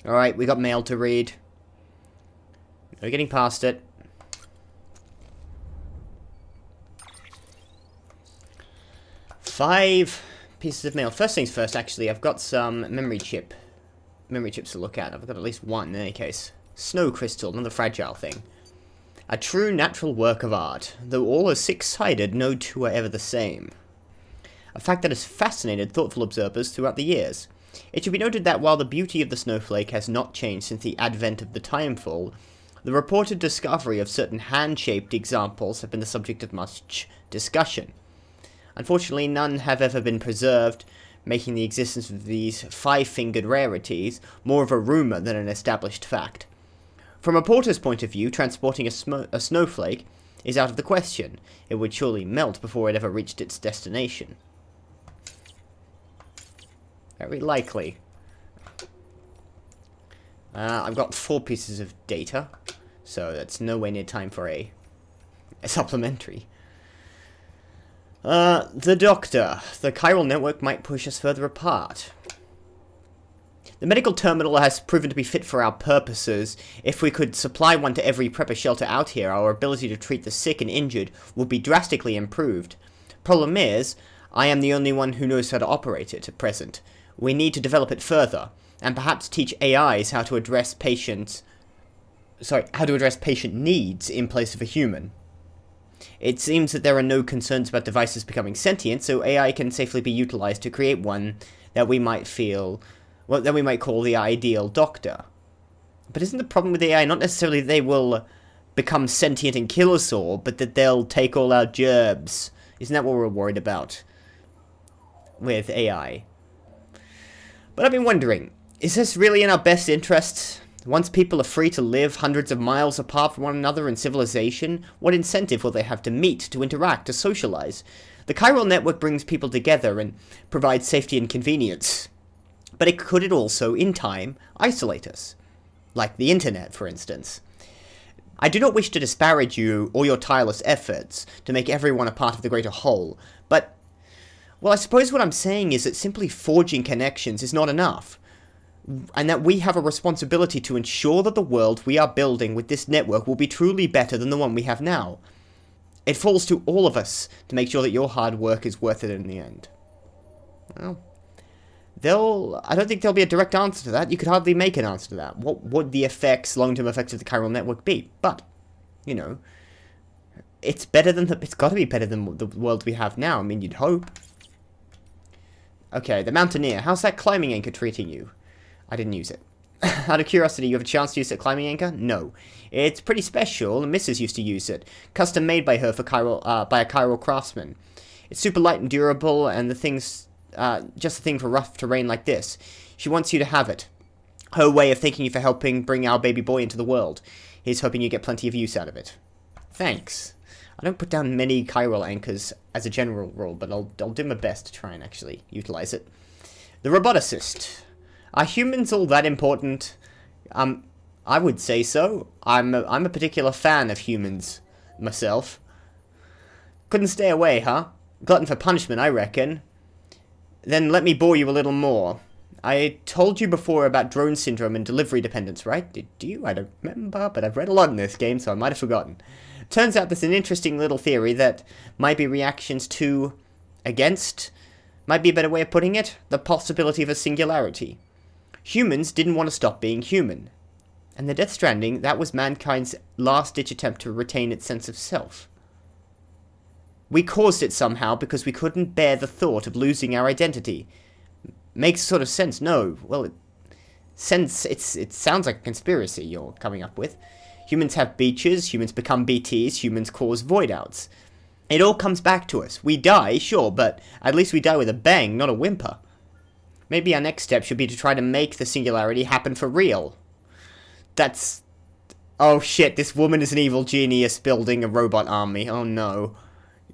Alright, we got mail to read. We're getting past it. Five pieces of mail. First things first, actually, I've got some memory chips to look at. I've got at least one in any case. Snow crystal, another fragile thing. A true natural work of art. Though all are six-sided, no two are ever the same. A fact that has fascinated thoughtful observers throughout the years. It should be noted that while the beauty of the snowflake has not changed since the advent of the Timefall, the reported discovery of certain hand-shaped examples have been the subject of much discussion. Unfortunately, none have ever been preserved, making the existence of these five-fingered rarities more of a rumour than an established fact. From a porter's point of view, transporting a snowflake is out of the question. It would surely melt before it ever reached its destination. Very likely. I've got 4 pieces of data, so that's nowhere near time for a supplementary. The Doctor. The chiral network might push us further apart. The medical terminal has proven to be fit for our purposes. If we could supply one to every prepper shelter out here, our ability to treat the sick and injured would be drastically improved. Problem is, I am the only one who knows how to operate it at present. We need to develop it further, and perhaps teach AIs how to address patient needs in place of a human. It seems that there are no concerns about devices becoming sentient, so AI can safely be utilized to create one that we might call the ideal doctor. But isn't the problem with AI not necessarily that they will become sentient and kill us all, but that they'll take all our gerbs? Isn't that what we're worried about with AI? But I've been wondering, is this really in our best interests? Once people are free to live hundreds of miles apart from one another in civilization, what incentive will they have to meet, to interact, to socialize? The chiral network brings people together and provides safety and convenience. But could it also, in time, isolate us? Like the internet, for instance. I do not wish to disparage you or your tireless efforts to make everyone a part of the greater whole, but, well, I suppose what I'm saying is that simply forging connections is not enough, and that we have a responsibility to ensure that the world we are building with this network will be truly better than the one we have now. It falls to all of us to make sure that your hard work is worth it in the end. Well, I don't think there'll be a direct answer to that. You could hardly make an answer to that. What would the long-term effects of the chiral network be? But, you know, it's got to be better than the world we have now. I mean, you'd hope. Okay, the Mountaineer. How's that climbing anchor treating you? I didn't use it. Out of curiosity, you have a chance to use that climbing anchor? No. It's pretty special. Mrs. used to use it. Custom made by her for by a chiral craftsman. It's super light and durable, and the thing's just a thing for rough terrain like this. She wants you to have it. Her way of thanking you for helping bring our baby boy into the world. He's hoping you get plenty of use out of it. Thanks. I don't put down many chiral anchors as a general rule, but I'll do my best to try and actually utilize it. The roboticist. Are humans all that important? I would say so. I'm a particular fan of humans myself. Couldn't stay away, huh? Glutton for punishment, I reckon. Then let me bore you a little more. I told you before about drone syndrome and delivery dependence, right? Did you? I don't remember, but I've read a lot in this game, so I might have forgotten. Turns out there's an interesting little theory that might be reactions to, against, might be a better way of putting it, the possibility of a singularity. Humans didn't want to stop being human. And the Death Stranding, that was mankind's last-ditch attempt to retain its sense of self. We caused it somehow because we couldn't bear the thought of losing our identity. Makes sort of sense, no. Well, it sounds like a conspiracy you're coming up with. Humans have beaches, humans become BTs, humans cause void-outs. It all comes back to us. We die, sure, but at least we die with a bang, not a whimper. Maybe our next step should be to try to make the singularity happen for real. Oh shit, this woman is an evil genius building a robot army. Oh no.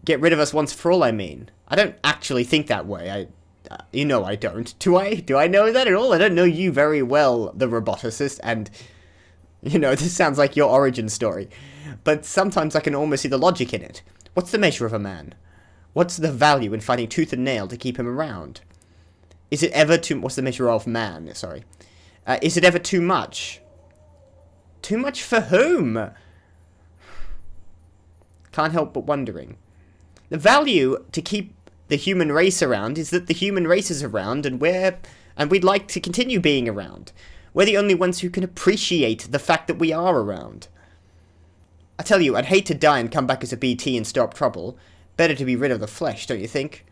Get rid of us once for all, I mean. I don't actually think that way. You know I don't. Do I? Do I know that at all? I don't know you very well, the roboticist, and, you know, this sounds like your origin story. But sometimes I can almost see the logic in it. What's the measure of a man? What's the value in fighting tooth and nail to keep him around? Is it ever too... What's the measure of man? Sorry. Is it ever too much? Too much for whom? Can't help but wondering. The value to keep the human race around is that the human race is around, and we'd like to continue being around. We're the only ones who can appreciate the fact that we are around. I tell you, I'd hate to die and come back as a BT and stop trouble. Better to be rid of the flesh, don't you think?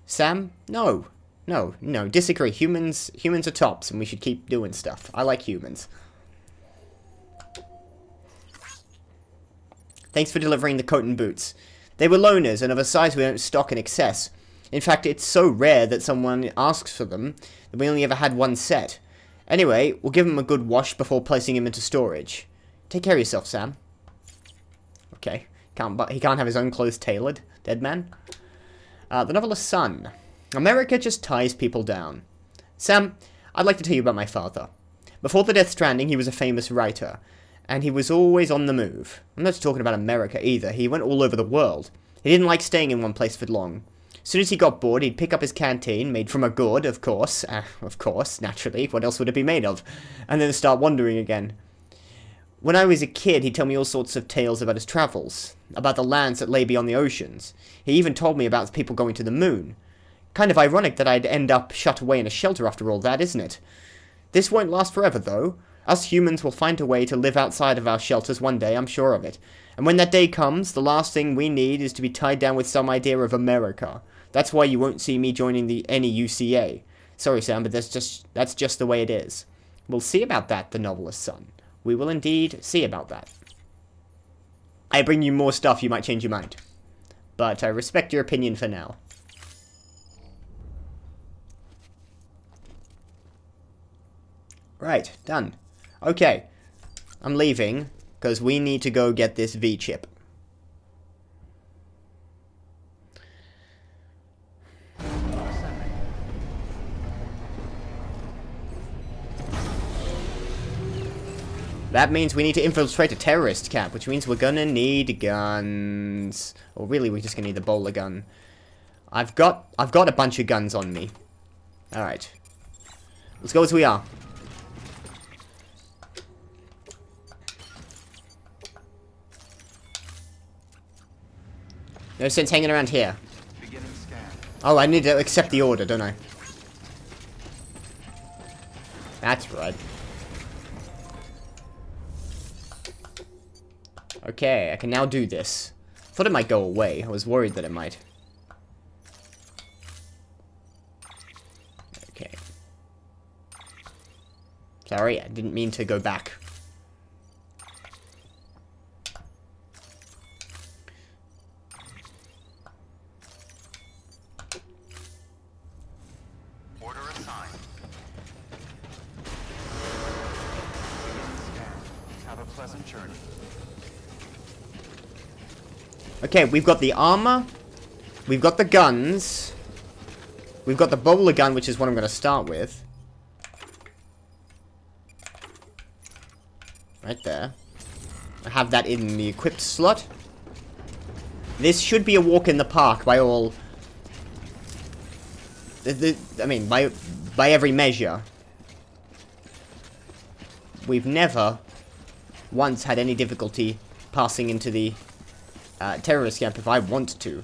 Sam? No. No, disagree. Humans are tops, and we should keep doing stuff. I like humans. Thanks for delivering the coat and boots. They were loaners, and of a size we don't stock in excess. In fact, it's so rare that someone asks for them that we only ever had one set. Anyway, we'll give him a good wash before placing him into storage. Take care of yourself, Sam. Okay. He can't have his own clothes tailored. Dead man. The novelist's son. America just ties people down. Sam, I'd like to tell you about my father. Before the Death Stranding, he was a famous writer. And he was always on the move. I'm not talking about America either. He went all over the world. He didn't like staying in one place for long. As soon as he got bored, he'd pick up his canteen, made from a gourd, of course, naturally, what else would it be made of? And then start wandering again. When I was a kid, he'd tell me all sorts of tales about his travels, about the lands that lay beyond the oceans. He even told me about people going to the moon. Kind of ironic that I'd end up shut away in a shelter after all that, isn't it? This won't last forever, though. Us humans will find a way to live outside of our shelters one day, I'm sure of it. And when that day comes, the last thing we need is to be tied down with some idea of America. That's why you won't see me joining any UCA. Sorry, Sam, but that's just the way it is. We'll see about that, the novelist's son. We will indeed see about that. I bring you more stuff, you might change your mind. But I respect your opinion for now. Right, done. Okay, I'm leaving, because we need to go get this V-chip. That means we need to infiltrate a terrorist camp, which means we're gonna need guns. Or really, we're just gonna need the bowler gun. I've got a bunch of guns on me. Alright. Let's go as we are. No sense hanging around here. Oh, I need to accept the order, don't I? That's right. Okay, I can now do this. Thought it might go away. I was worried that it might. Okay. Sorry, I didn't mean to go back. Order assigned. Have a pleasant journey. Okay, we've got the armor, we've got the guns, we've got the bowler gun, which is what I'm going to start with. Right there. I have that in the equipped slot. This should be a walk in the park by all... I mean, by every measure. We've never once had any difficulty passing into the... terrorist camp if I want to.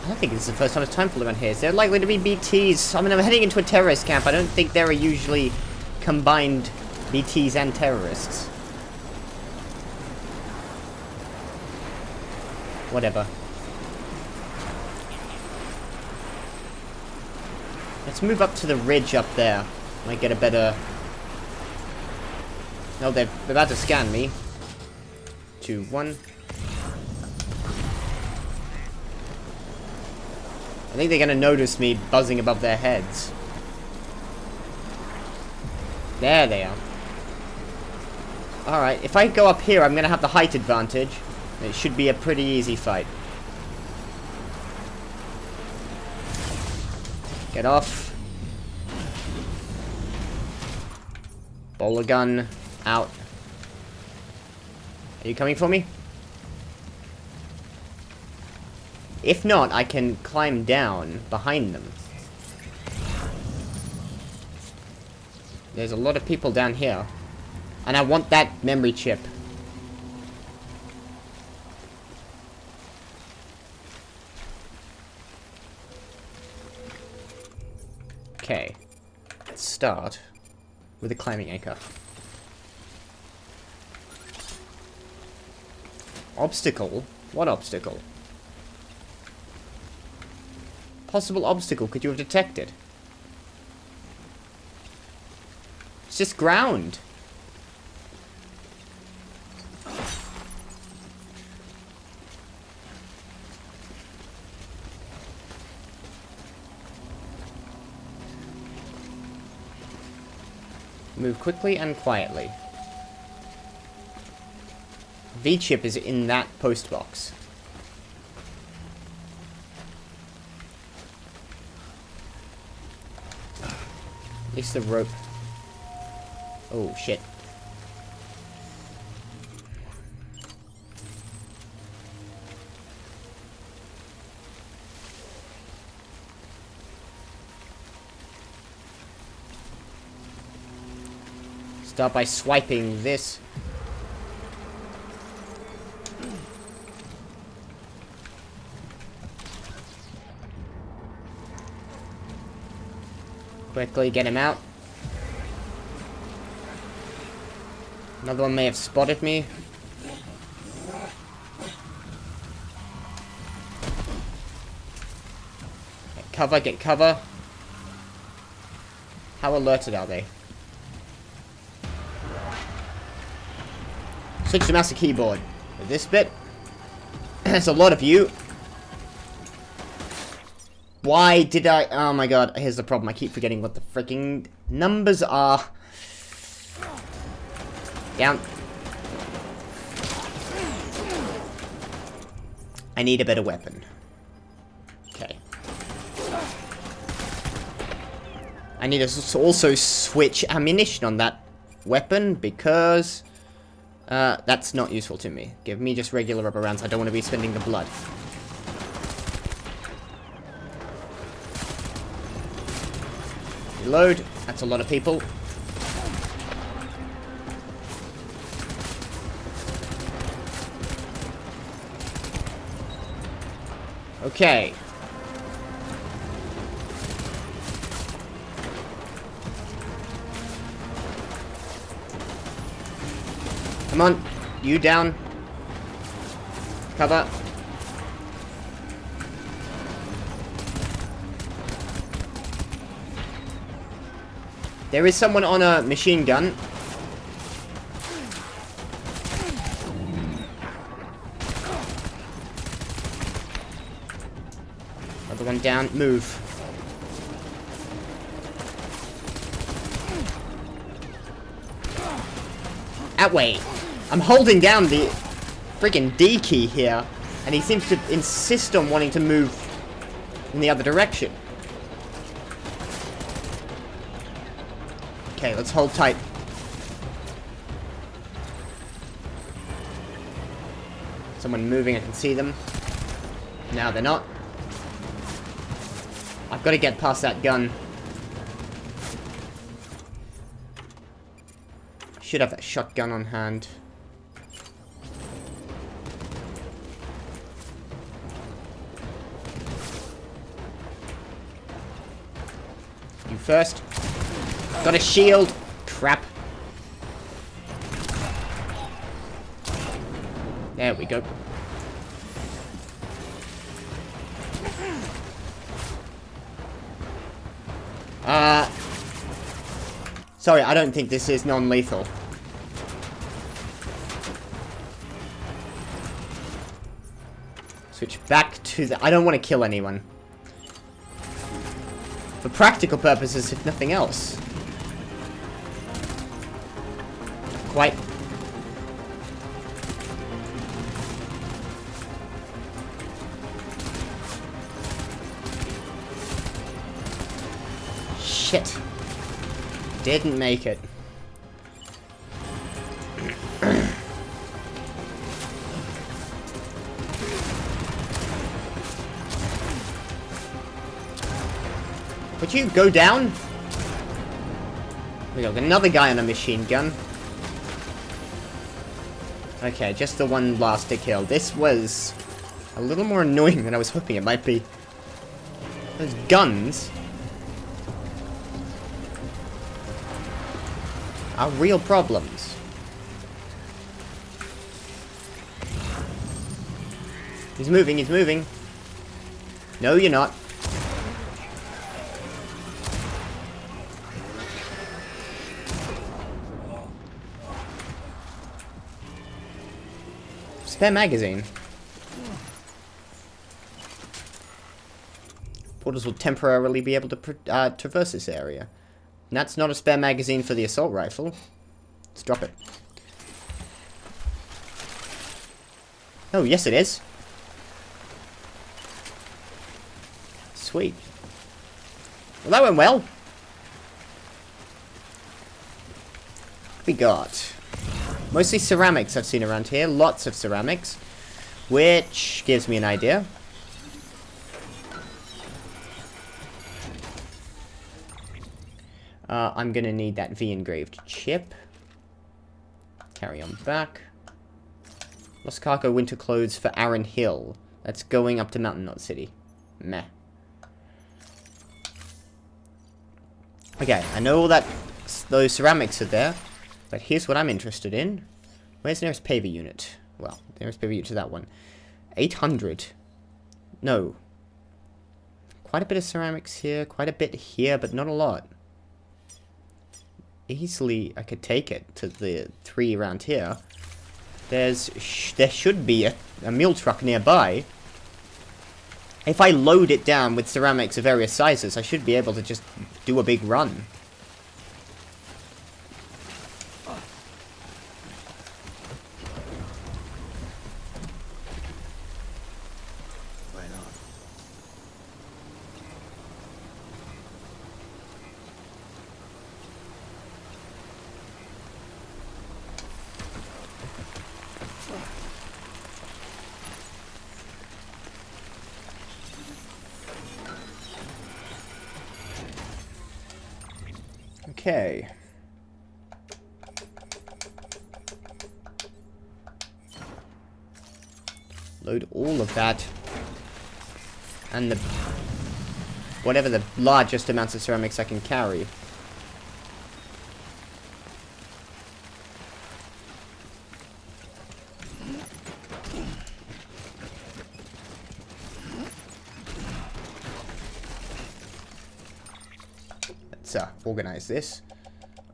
I don't think this is the first time it's Timefall around here. Is there likely to be BTs? I mean, I'm heading into a terrorist camp. I don't think there are usually combined BTs and terrorists. Whatever. Let's move up to the ridge up there. Might get a better... No, they're about to scan me. 2, 1. I think they're gonna notice me buzzing above their heads. There they are. Alright, if I go up here, I'm gonna have the height advantage. It should be a pretty easy fight. Get off. Bowler gun out. Are you coming for me? If not, I can climb down behind them. There's a lot of people down here. And I want that memory chip. Okay. Let's start with a climbing anchor. Obstacle? What obstacle? Possible obstacle could you have detected? It's just ground. Move quickly and quietly. V-chip is in that post box. At least the rope. Oh, shit. Start by swiping this. Quickly get him out. Another one may have spotted me. Get cover, get cover. How alerted are they? Switch to mouse and keyboard. With this bit. There's a lot of you. Why did I... Oh my god, here's the problem. I keep forgetting what the freaking numbers are. Down. I need a better weapon. Okay. I need to also switch ammunition on that weapon because... that's not useful to me. Give me just regular rubber rounds. I don't want to be spending the blood. Reload. That's a lot of people. Okay. Come on. You down. Cover. There is someone on a machine gun. Another one down. Move. That way. I'm holding down the freaking D key here, and he seems to insist on wanting to move in the other direction. Okay, let's hold tight. Someone moving, I can see them. Now they're not. I've got to get past that gun. Should have that shotgun on hand. You first. Got a shield. Crap. There we go. Sorry, I don't think this is non-lethal. Switch back to the... I don't want to kill anyone. For practical purposes, if nothing else. Quite. Shit. Didn't make it. Would you go down? We got another guy on a machine gun. Okay, just the one blaster kill. This was a little more annoying than I was hoping it might be. Those guns are real problems. He's moving, he's moving. No, you're not. Spare magazine. Portals will temporarily be able to traverse this area. And that's not a spare magazine for the assault rifle. Let's drop it. Oh, yes it is. Sweet. Well, that went well. We got mostly ceramics I've seen around here. Lots of ceramics. Which gives me an idea. I'm gonna need that V-engraved chip. Carry on back. Lost cargo winter clothes for Aaron Hill. That's going up to Mountain Knot City. Meh. Okay, I know all that those ceramics are there, but here's what I'm interested in. Where's the nearest paver unit? Well, the nearest paver unit to that one. 800. No. Quite a bit of ceramics here, quite a bit here, but not a lot. Easily, I could take it to the 3 around here. There should be a mule truck nearby. If I load it down with ceramics of various sizes, I should be able to just do a big run. Okay. Load all of that. And the whatever the largest amounts of ceramics I can carry. Let's organize this.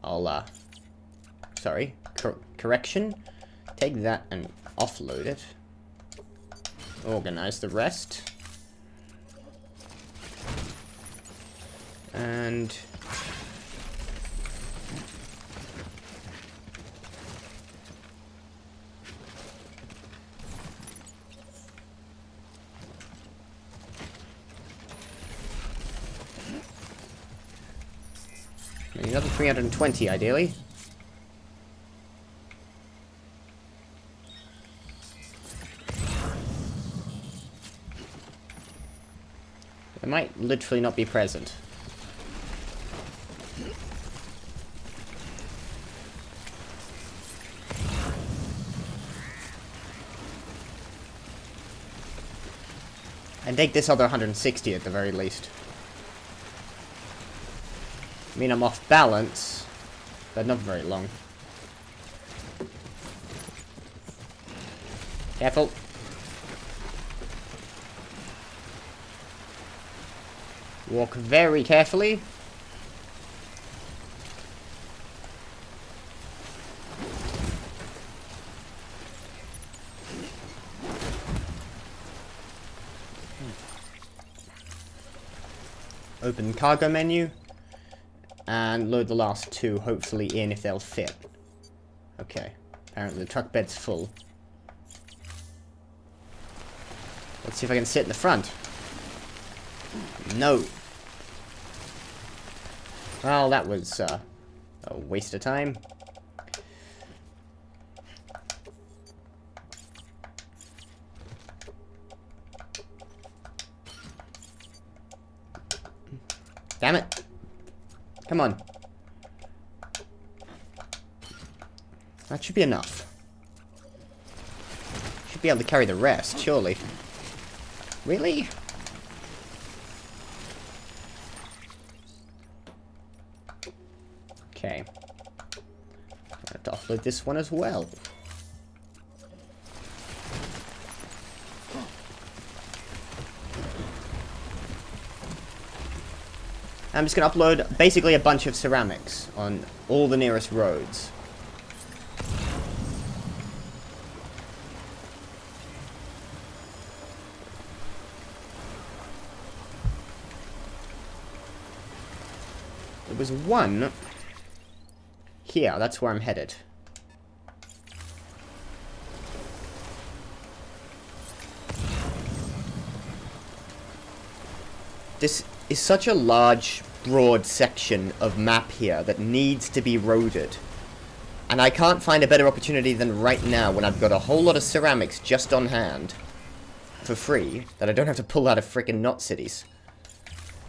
I'll sorry, correction. Take that and offload it. Organize the rest. And another 320 ideally. It might literally not be present. And take this other 160 at the very least. I mean, I'm off balance, but not very long. Careful. Walk very carefully. Open cargo menu. And load the last 2, hopefully, in if they'll fit. Okay. Apparently the truck bed's full. Let's see if I can sit in the front. No. Well, that was a waste of time. Damn it. Come on. That should be enough. Should be able to carry the rest, surely. Really? Okay. I have to offload this one as well. I'm just going to upload basically a bunch of ceramics on all the nearest roads. There was one here, that's where I'm headed. This is such a large, broad section of map here that needs to be roaded. And I can't find a better opportunity than right now when I've got a whole lot of ceramics just on hand for free that I don't have to pull out of frickin' knot cities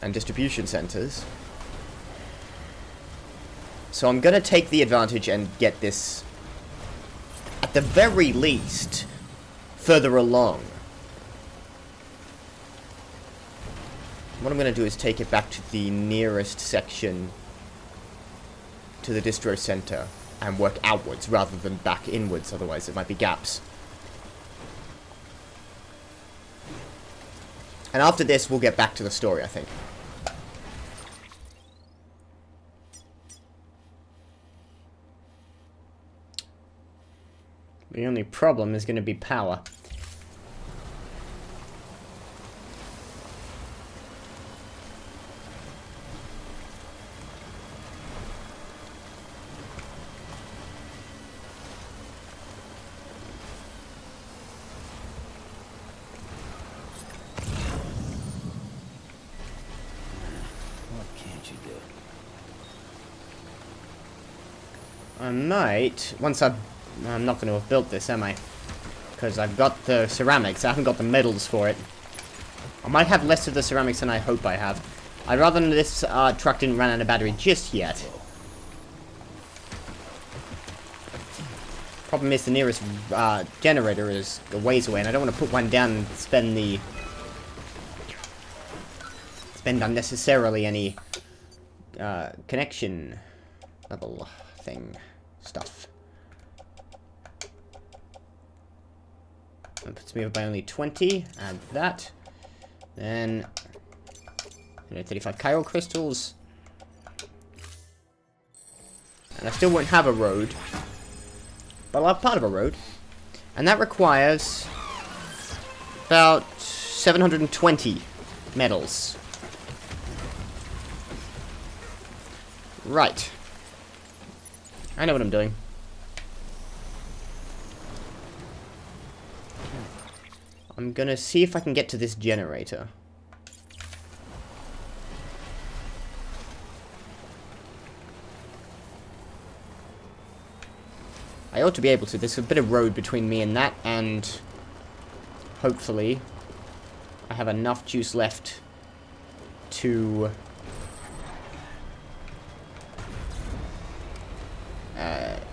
and distribution centers. So I'm gonna take the advantage and get this, at the very least, further along. What I'm going to do is take it back to the nearest section to the distro center and work outwards rather than back inwards, otherwise it might be gaps. And after this, we'll get back to the story, I think. The only problem is going to be power. I might, once I'm not going to have built this, am I? Because I've got the ceramics, I haven't got the metals for it. I might have less of the ceramics than I hope I have. I'd rather than this truck didn't run out of battery just yet. Problem is the nearest generator is a ways away, and I don't want to put one down and spend unnecessarily any connection level thing stuff. That puts me up by only 20. Add that. Then 35 chiral crystals. And I still won't have a road. But I'll have part of a road. And that requires about 720 metals. Right. I know what I'm doing. I'm gonna see if I can get to this generator. I ought to be able to. There's a bit of road between me and that, and hopefully I have enough juice left to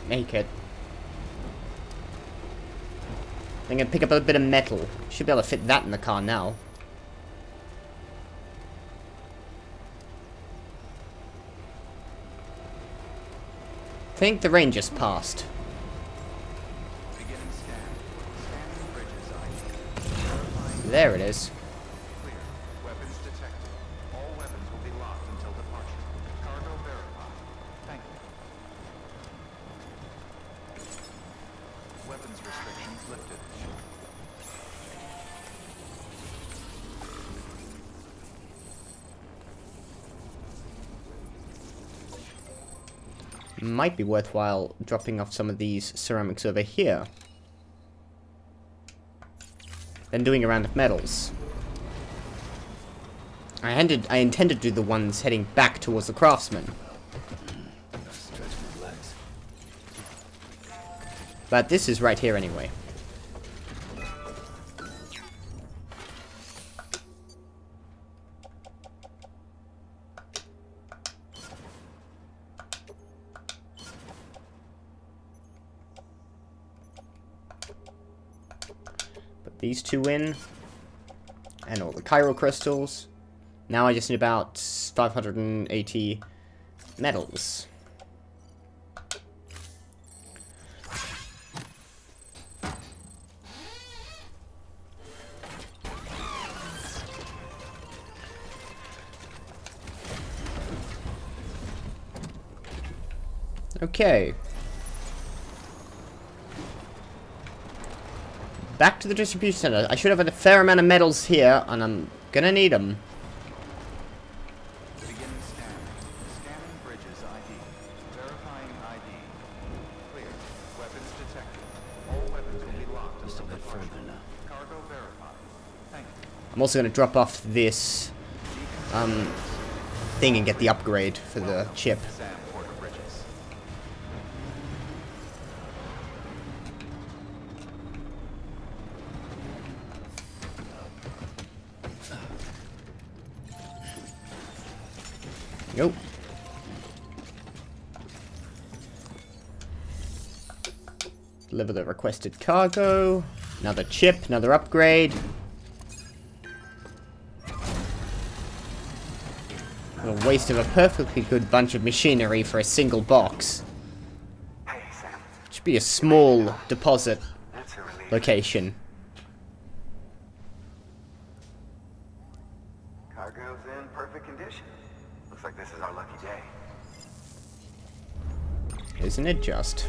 make it. I'm gonna pick up a bit of metal. Should be able to fit that in the car now. I think the rain just passed. Beginning scan. Scanning bridges ID. Verifying. There it is. Clear. Weapons detected. All weapons will be locked until departure. Cargo verified. Thank you. Weapons restrictions lifted. Might be worthwhile dropping off some of these ceramics over here. Then doing a round of metals. I intended to do the ones heading back towards the craftsman. But this is right here anyway. these two in. And all the chiral crystals. Now I just need about 580 metals. Okay. Back to the distribution center. I should have a fair amount of metals here, and I'm gonna need them. Beginning scanning. Scanning bridges ID. Verifying ID. Clear. Weapons detected. All weapons will be locked Just a until bit departure. further now. Cargo verified. Thank you. I'm also gonna drop off this thing and get the upgrade for the chip. Sam Porter Bridges. Nope. Deliver the requested cargo. Another chip, another upgrade. A waste of a perfectly good bunch of machinery for a single box. Hey, Sam. Should be a small deposit That's a relief. location. Cargo's in perfect condition. Looks like this is our lucky day. Isn't it just?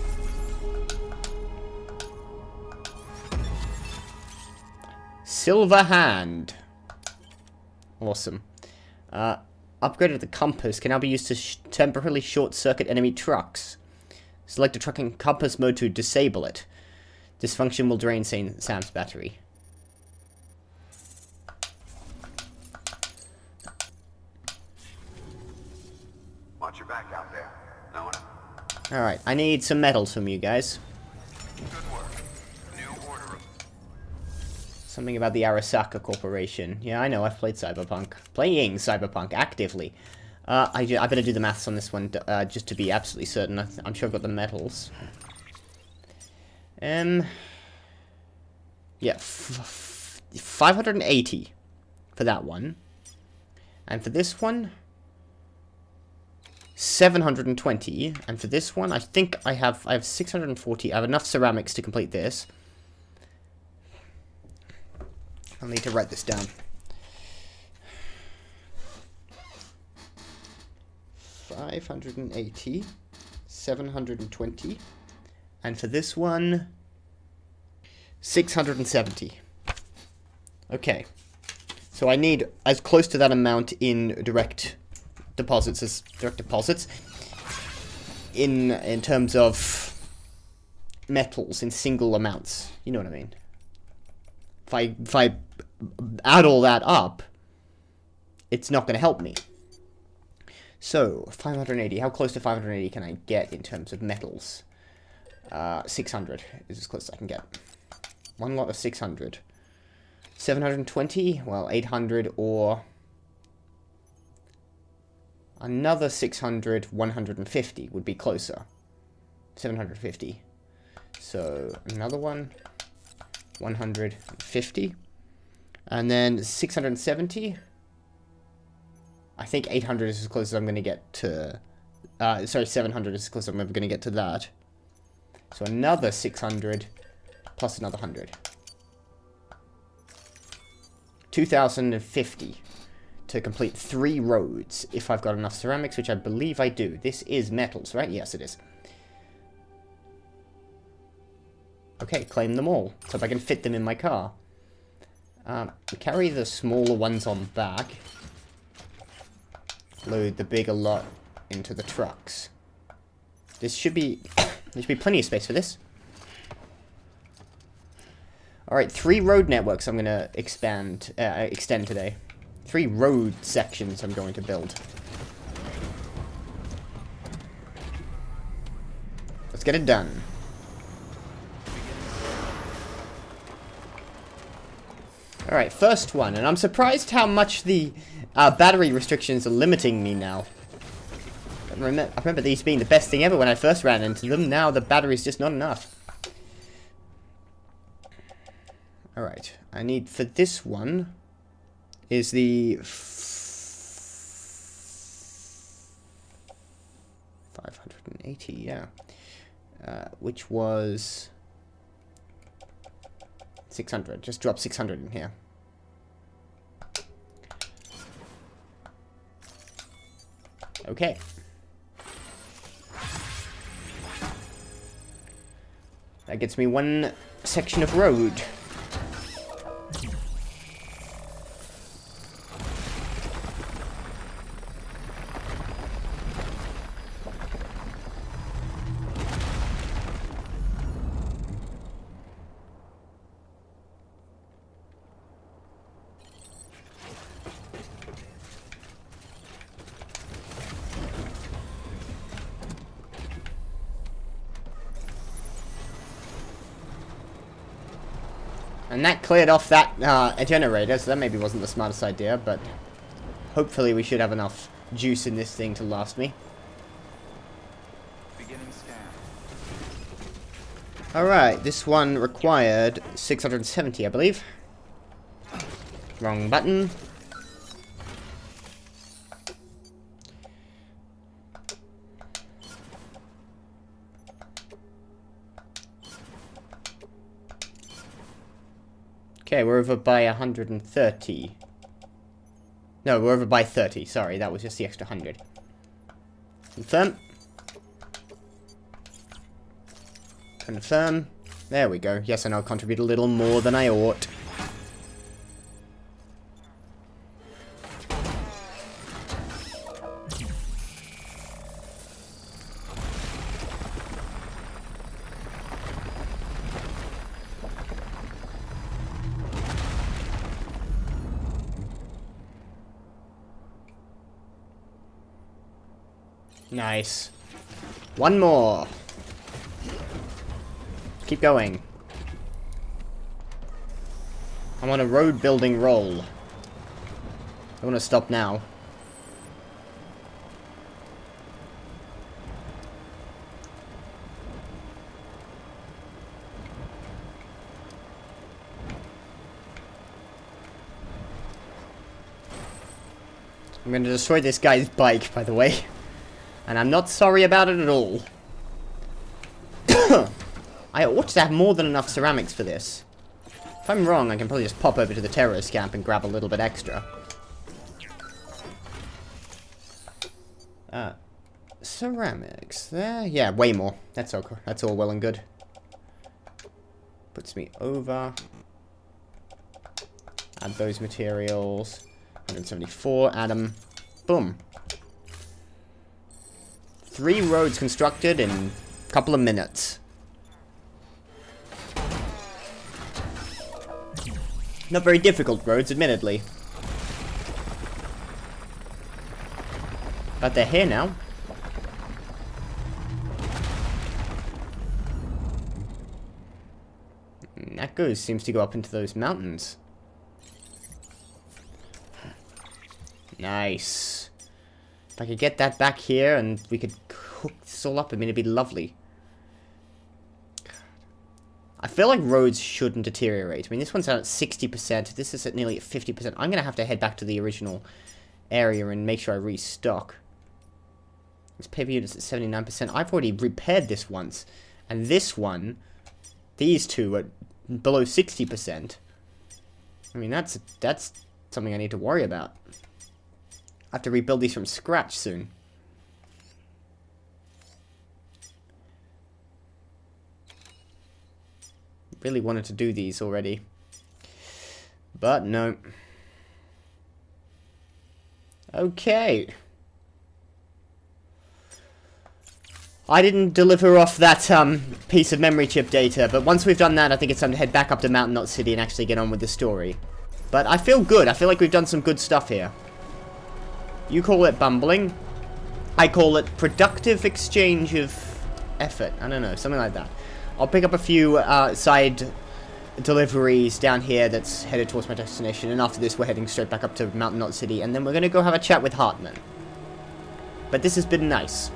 Silver hand. Awesome. Upgraded the compass can now be used to temporarily short-circuit enemy trucks. Select the trucking compass mode to disable it. This function will drain Sam's battery. Watch your back out there. No one. Alright, I need some metals from you guys. Good work. New order. Something about the Arasaka Corporation. Yeah, I know, I've played Cyberpunk. Playing Cyberpunk actively. I better do the maths on this one, just to be absolutely certain. I'm sure I've got the metals. Yeah, 580 for that one. And for this one, 720. And for this one, I think I have 640. I have enough ceramics to complete this. I'll need to write this down. 580, 720, and for this one, 670. Okay, so I need as close to that amount in direct deposits in terms of metals in single amounts. You know what I mean? If I add all that up, it's not going to help me. So, 580. How close to 580 can I get in terms of metals? 600 is as close as I can get. One lot of 600. 720? Well, 800 or another 600, 150 would be closer. 750. So, another one. 150. And then 670. I think 800 is as close as I'm going to get to... sorry, 700 is as close as I'm ever going to get to that. So another 600 plus another 100. 2,050 to complete 3 roads if I've got enough ceramics, which I believe I do. This is metals, right? Yes, it is. Okay, claim them all. So if I can fit them in my car. Carry the smaller ones on back. Load the bigger lot into the trucks. There should be plenty of space for this. Alright, 3 road networks I'm going to extend today. 3 road sections I'm going to build. Let's get it done. Alright, first one, and I'm surprised how much the battery restrictions are limiting me now. I remember these being the best thing ever when I first ran into them. Now the battery's just not enough. Alright, I need for this one is the 580, yeah. Which was 600. Just drop 600 in here. Okay. That gets me one section of road. And that cleared off that generator, so that maybe wasn't the smartest idea, but hopefully we should have enough juice in this thing to last me. Beginning scan. Alright, this one required 670, I believe. Wrong button. Okay, we're over by 130. No, we're over by 30. Sorry, that was just the extra 100. Confirm. Confirm. There we go. Yes, I know I contribute a little more than I ought. Nice. One more. Keep going. I'm on a road building roll. I want to stop now. I'm going to destroy this guy's bike, by the way. And I'm not sorry about it at all. I ought to have more than enough ceramics for this. If I'm wrong, I can probably just pop over to the terrorist camp and grab a little bit extra. Ceramics there? Yeah, way more. That's okay. That's all well and good. Puts me over. Add those materials. 174, add them. Boom. 3 roads constructed in a couple of minutes. Not very difficult roads, admittedly. But they're here now. And that seems to go up into those mountains. Nice. If I could get that back here and we could hook this all up, I mean, it'd be lovely. I feel like roads shouldn't deteriorate. I mean, this one's at 60%. This is at nearly at 50%. I'm going to have to head back to the original area and make sure I restock. This paper unit's at 79%. I've already repaired this once. And this one, these two are below 60%. I mean, that's something I need to worry about. I have to rebuild these from scratch soon. Really wanted to do these already. But no. Okay. I didn't deliver off that piece of memory chip data, but once we've done that, I think it's time to head back up to Mountain Knot City and actually get on with the story. But I feel good. I feel like we've done some good stuff here. You call it bumbling. I call it productive exchange of effort. I don't know, something like that. I'll pick up a few side deliveries down here that's headed towards my destination, and after this we're heading straight back up to Mountain Knot City, and then we're going to go have a chat with Hartman. But this has been nice.